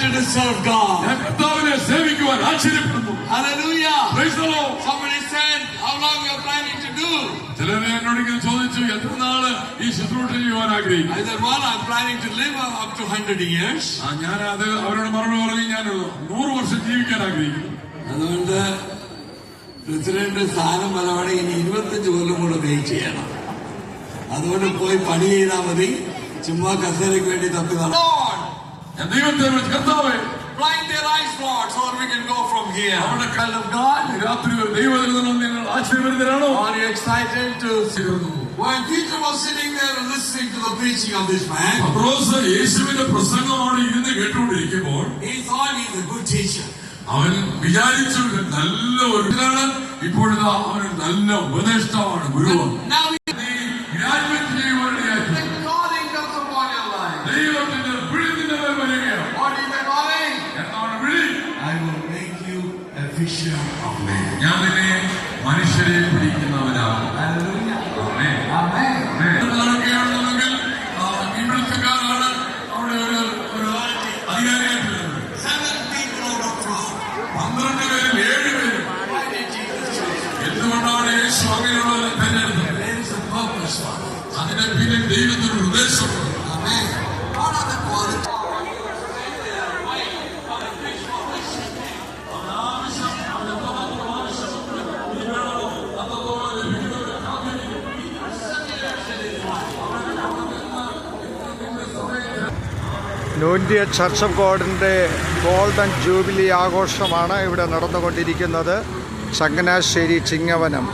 excited to serve God. Hallelujah. Praise the Lord. Somebody said, how long you are planning to do? Either one, I'm planning to live up to 100 years. അതുകൊണ്ട് president സ്ഥാനം വരവണെ ഇനി 25 കൊല്ലം കൂടെ wait ചെയ്യണം. അതുകൊണ്ട് പോയി പണി ചെയ്താൽ മതി, ചുമ്മാ കസേരയ്ക്ക് വേണ്ടി തപ്പി blind their eyes, Lord, so that we can go from here. Child of God, are you excited to see? When Peter was sitting there and listening to the preaching of this man, he thought he's a good teacher. അവൻ വിചാരിച്ചു നല്ല ഒരു ഇപ്പോഴിതാ അവൻ നല്ല ഉപദേഷ്ടാവാണ്, ഗുരുവാണ്. ദൈവത്തിന്റെ വിളി നിന്റെ മേൽ വരികയാണ്. എന്താണ് വിളി? ഞാൻ നിന്നെ മനുഷ്യരെ പിടിക്കുന്നവനാകും. നടക്കുകയാണെന്നുണ്ടെങ്കിൽ ഇവിടുത്തുകാരാണ് അവിടെ ഒരു അധികാരിയായിട്ടുള്ളത്. 12 പേരിൽ 7 പേരും. എന്തുകൊണ്ടാണ് യേശു അങ്ങനെയുള്ളവരെ തെരഞ്ഞെടുത്തത്? അതിന്റെ പിന്നിൽ ദൈവത്തിന് ഒരു ഉദ്ദേശമുണ്ട്. ന്യൂന്റിയ ചർച്ച് ഓഫ് ഗോഡിൻ്റെ ഗോൾഡൻ ജൂബിലി ആഘോഷമാണ് ഇവിടെ നടന്നുകൊണ്ടിരിക്കുന്നത്. ചങ്ങനാശ്ശേരി ചിങ്ങവനം